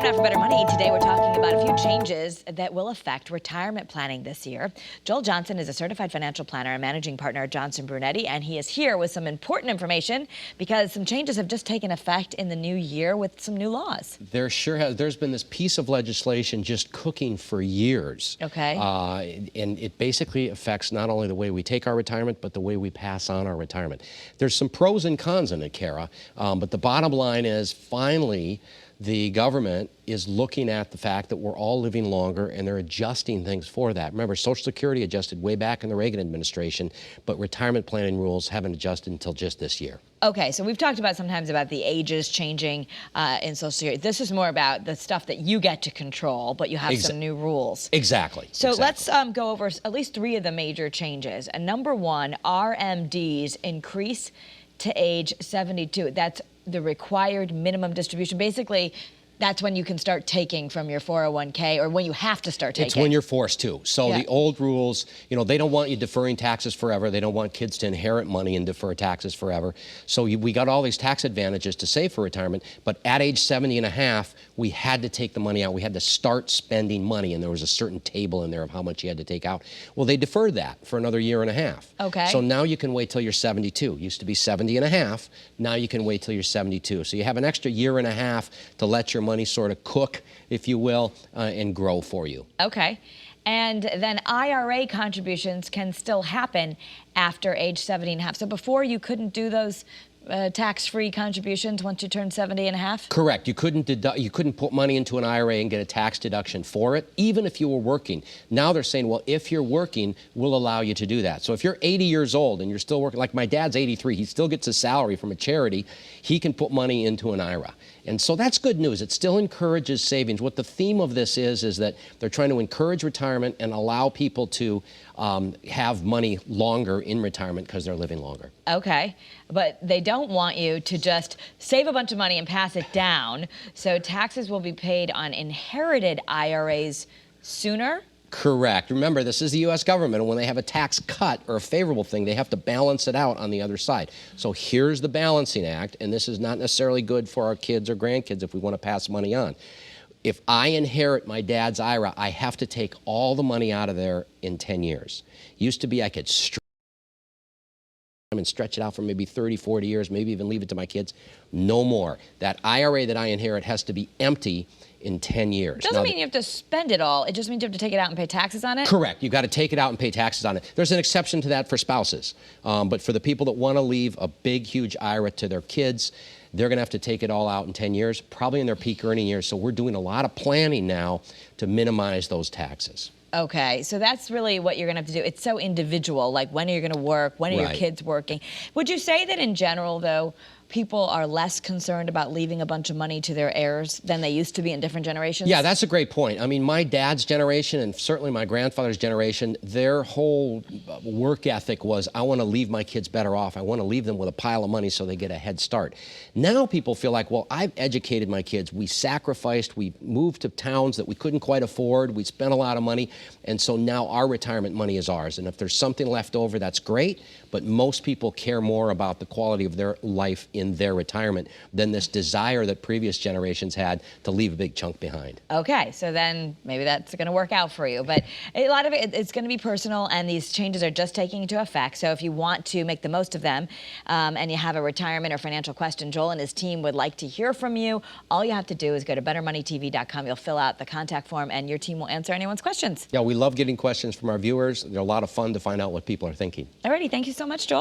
Time now for Better Money. Today we're talking about a few changes that will affect retirement planning this year. Joel Johnson is a certified financial planner and managing partner at Johnson Brunetti, and he is here with some important information because some changes have just taken effect in the new year with some new laws. There sure has. There's been this piece of legislation just cooking for years. Okay. And it basically affects not only the way we take our retirement, but the way we pass on our retirement. There's some pros and cons in it, Kara, but the bottom line is finally the government is looking at the fact that we're all living longer and they're adjusting things for that. Remember, Social Security adjusted way back in the Reagan administration, but retirement planning rules haven't adjusted until just this year. Okay, so we've talked about sometimes about the ages changing in Social Security. This is more about the stuff that you get to control, but you have some new rules. Exactly. So let's go over at least three of the major changes. Number one, RMDs increase to age 72. That's the required minimum distribution. Basically, that's when you can start taking from your 401k, or when you have to start taking. It's when you're forced to. So the old rules, you know, they don't want you deferring taxes forever. They don't want kids to inherit money and defer taxes forever. So we got all these tax advantages to save for retirement, but at age 70 and a half, we had to take the money out. We had to start spending money, and there was a certain table in there of how much you had to take out. Well, they deferred that for another year and a half. Okay. So now you can wait till you're 72. Used to be 70 and a half. Now you can wait till you're 72. So you have an extra year and a half to let your money sort of cook, if you will, and grow for you. Okay. And then IRA contributions can still happen after age 70 and a half. So before, you couldn't do those tax-free contributions once you turn 70 and a half? Correct. You couldn't put money into an IRA and get a tax deduction for it, even if you were working. Now they're saying, well, if you're working, we'll allow you to do that. So if you're 80 years old and you're still working, like my dad's 83, he still gets a salary from a charity, he can put money into an IRA. And so that's good news. It still encourages savings. What the theme of this is that they're trying to encourage retirement and allow people to have money longer in retirement because they're living longer. Okay, but they don't want you to just save a bunch of money and pass it down. So taxes will be paid on inherited IRAs sooner? Correct. Remember, this is the U.S. government, and when they have a tax cut or a favorable thing, they have to balance it out on the other side. So here's the balancing act, and this is not necessarily good for our kids or grandkids if we want to pass money on. If I inherit my dad's IRA, I have to take all the money out of there in 10 years. Used to be I could stretch it out for maybe 30, 40 years, maybe even leave it to my kids. No more. That IRA that I inherit has to be empty in 10 years. Doesn't mean you have to spend it all. It just means you have to take it out and pay taxes on it? Correct. You've got to take it out and pay taxes on it. There's an exception to that for spouses. But for the people that want to leave a big, huge IRA to their kids, they're going to have to take it all out in 10 years, probably in their peak earning years. So we're doing a lot of planning now to minimize those taxes. Okay, so that's really what you're going to have to do. It's so individual, like when are you going to work, when are your kids working? Would you say that in general, though, people are less concerned about leaving a bunch of money to their heirs than they used to be in different generations? Yeah, that's a great point. I mean, my dad's generation and certainly my grandfather's generation, their whole work ethic was, I want to leave my kids better off. I want to leave them with a pile of money so they get a head start. Now people feel like, well, I've educated my kids. We sacrificed. We moved to towns that we couldn't quite afford. We spent a lot of money. And so now our retirement money is ours. And if there's something left over, that's great. But most people care more about the quality of their life in their retirement than this desire that previous generations had to leave a big chunk behind. Okay, so then maybe that's going to work out for you. But a lot of it's going to be personal, and these changes are just taking into effect. So if you want to make the most of them and you have a retirement or financial question, Joel and his team would like to hear from you. All you have to do is go to bettermoneytv.com. You'll fill out the contact form, and your team will answer anyone's questions. Yeah, we love getting questions from our viewers. They're a lot of fun to find out what people are thinking. Alrighty, thank you so much, Joel.